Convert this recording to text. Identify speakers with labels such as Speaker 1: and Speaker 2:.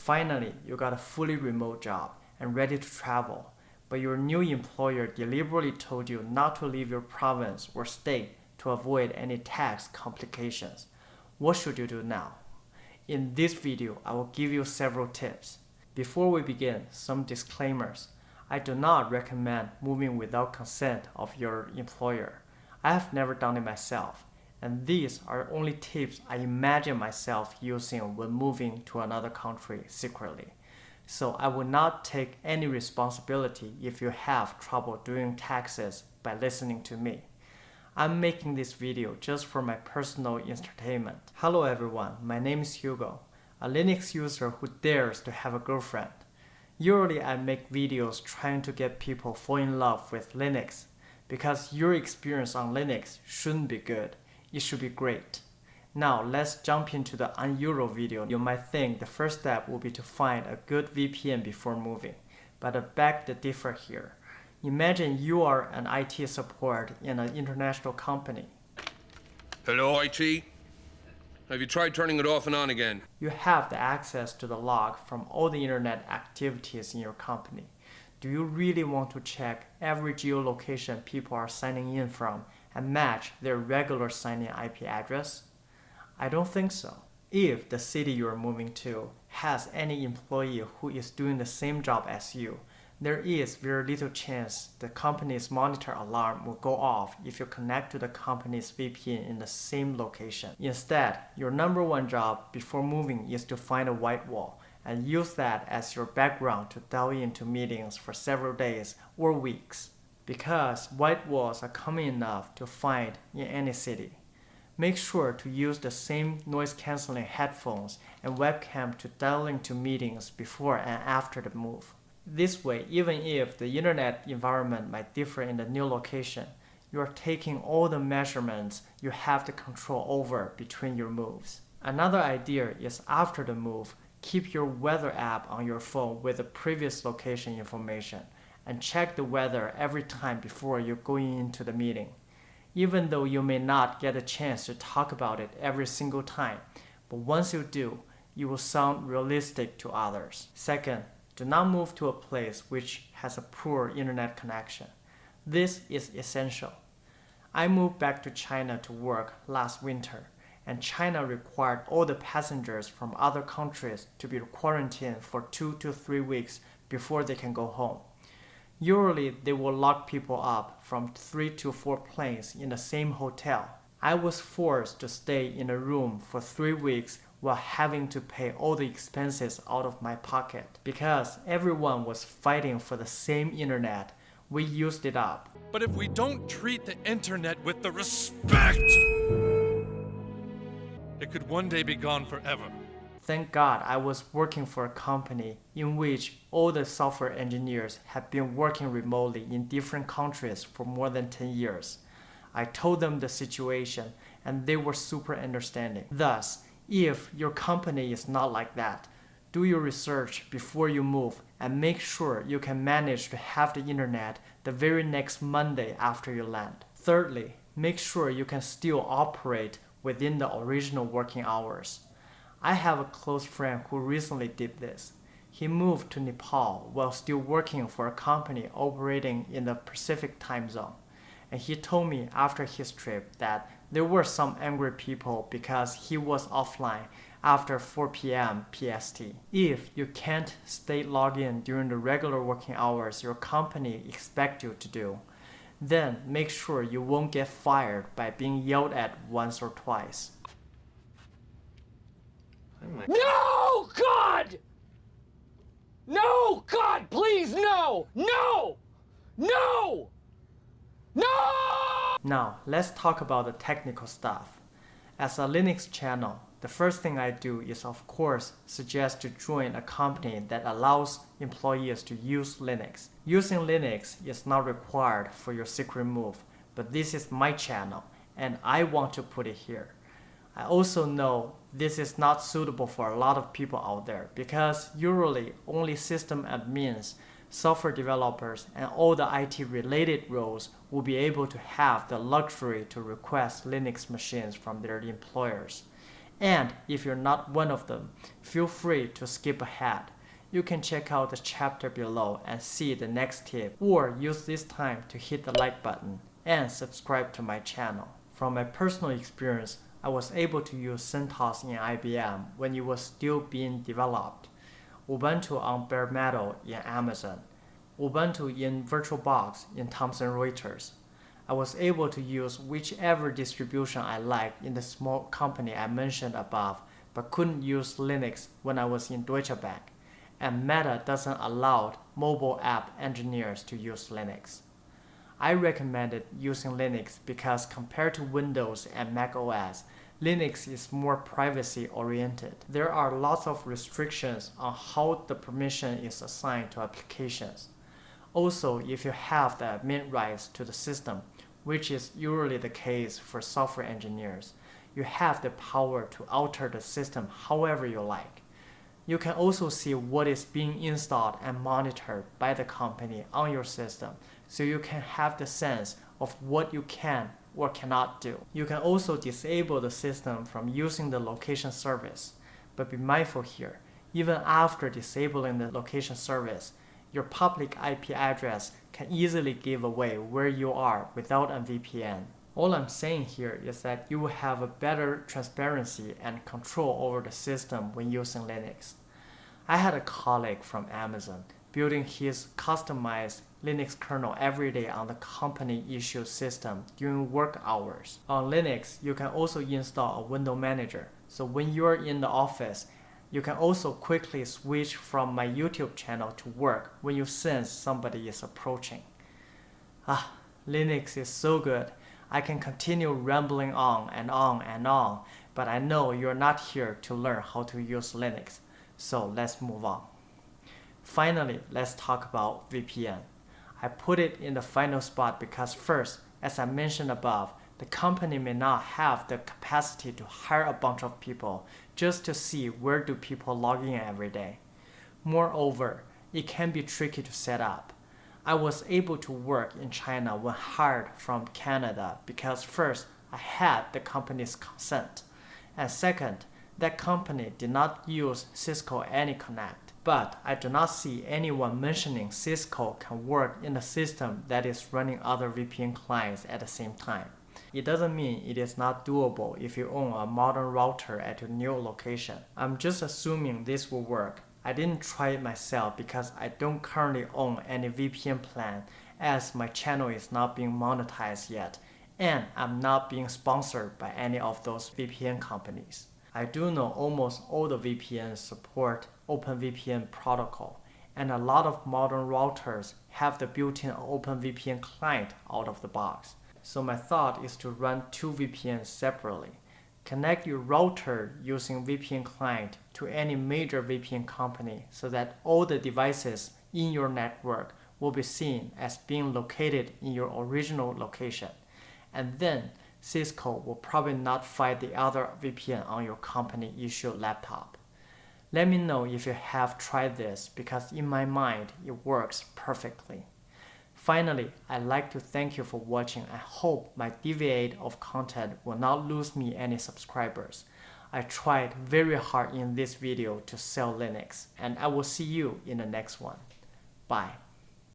Speaker 1: Finally, you got a fully remote job and ready to travel, but your new employer deliberately told you not to leave your province or state to avoid any tax complications. What should you do now? In this video, I will give you several tips. Before we begin, some disclaimers. I do not recommend moving without consent of your employer. I have never done it myself, and these are only tips I imagine myself using when moving to another country secretly. So I will not take any responsibility if you have trouble doing taxes by listening to me. I'm making this video just for my personal entertainment. Hello everyone, my name is Hugo, a Linux user who dares to have a girlfriend. Usually I make videos trying to get people fall in love with Linux, because your experience on Linux shouldn't be good, it should be great. Now let's jump into the unusual video. You might think the first step will be to find a good VPN before moving, but I beg to differ here. Imagine you are an IT support in an international company.
Speaker 2: Hello, IT? Have you tried turning it off and on again?
Speaker 1: You have the access to the log from all the internet activities in your company. Do you really want to check every geolocation people are signing in from and match their regular sign-in IP address? I don't think so. If the city you are moving to has any employee who is doing the same job as you, there is very little chance the company's monitor alarm will go off if you connect to the company's VPN in the same location. Instead, your number one job before moving is to find a white wall and use that as your background to dial into meetings for several days or weeks. Because white walls are common enough to find in any city. Make sure to use the same noise-canceling headphones and webcam to dial into meetings before and after the move. This way, even if the internet environment might differ in the new location, you are taking all the measurements you have the control over between your moves. Another idea is after the move, keep your weather app on your phone with the previous location information and check the weather every time before you're going into the meeting. Even though you may not get a chance to talk about it every single time, but once you do, you will sound realistic to others. Second, do not move to a place which has a poor internet connection. This is essential. I moved back to China to work last winter, and China required all the passengers from other countries to be quarantined for 2 to 3 weeks before they can go home. Usually, they will lock people up from 3 to 4 planes in the same hotel. I was forced to stay in a room for 3 weeks while having to pay all the expenses out of my pocket. Because everyone was fighting for the same internet, we used it up.
Speaker 3: But if we don't treat the internet with the respect, it could one day be gone forever.
Speaker 1: Thank God I was working for a company in which all the software engineers had been working remotely in different countries for more than 10 years. I told them the situation and they were super understanding. Thus, if your company is not like that, do your research before you move and make sure you can manage to have the internet the very next Monday after you land. Thirdly, make sure you can still operate within the original working hours. I have a close friend who recently did this. He moved to Nepal while still working for a company operating in the Pacific time zone. And he told me after his trip that there were some angry people because he was offline after 4 p.m. PST. If you can't stay logged in during the regular working hours your company expects you to do, then make sure you won't get fired by being yelled at once or twice.
Speaker 4: No, God! No, God, please, no! No! No! No!
Speaker 1: Now, let's talk about the technical stuff. As a Linux channel, the first thing I do is of course suggest to join a company that allows employees to use Linux. Using Linux is not required for your secret move, but this is my channel and I want to put it here. I also know this is not suitable for a lot of people out there because usually only system admins, software developers, and all the IT related roles will be able to have the luxury to request Linux machines from their employers. And if you're not one of them, feel free to skip ahead. You can check out the chapter below and see the next tip, or use this time to hit the like button and subscribe to my channel. From my personal experience, I was able to use CentOS in IBM when it was still being developed, Ubuntu on bare metal in Amazon, Ubuntu in VirtualBox in Thomson Reuters. I was able to use whichever distribution I liked in the small company I mentioned above, but couldn't use Linux when I was in Deutsche Bank. And Meta doesn't allow mobile app engineers to use Linux. I recommended using Linux because compared to Windows and Mac OS, Linux is more privacy oriented. There are lots of restrictions on how the permission is assigned to applications. Also, if you have the admin rights to the system, which is usually the case for software engineers, you have the power to alter the system however you like. You can also see what is being installed and monitored by the company on your system, so you can have the sense of what you can or cannot do. You can also disable the system from using the location service. But be mindful here, even after disabling the location service, your public IP address can easily give away where you are without a VPN. All I'm saying here is that you will have a better transparency and control over the system when using Linux. I had a colleague from Amazon building his customized Linux kernel every day on the company-issued system during work hours. On Linux, you can also install a window manager, so when you're in the office, you can also quickly switch from my YouTube channel to work when you sense somebody is approaching. Linux is so good. I can continue rambling on and on and on, but I know you're not here to learn how to use Linux, so let's move on. Finally, let's talk about VPN. I put it in the final spot because first, as I mentioned above, the company may not have the capacity to hire a bunch of people just to see where do people log in every day. Moreover, it can be tricky to set up. I was able to work in China when hired from Canada because first, I had the company's consent, and second, that company did not use Cisco anyconnect. But I do not see anyone mentioning Cisco can work in a system that is running other VPN clients at the same time. It doesn't mean it is not doable if you own a modern router at your new location. I'm just assuming this will work. I didn't try it myself because I don't currently own any VPN plan as my channel is not being monetized yet, and I'm not being sponsored by any of those VPN companies. I do know almost all the VPNs support OpenVPN protocol, and a lot of modern routers have the built-in OpenVPN client out of the box. So my thought is to run two VPNs separately. Connect your router using VPN client to any major VPN company so that all the devices in your network will be seen as being located in your original location. And then Cisco will probably not fight the other VPN on your company-issued laptop. Let me know if you have tried this because in my mind it works perfectly. Finally, I'd like to thank you for watching. I hope my deviate of content will not lose me any subscribers. I tried very hard in this video to sell Linux, and I will see you in the next one. Bye.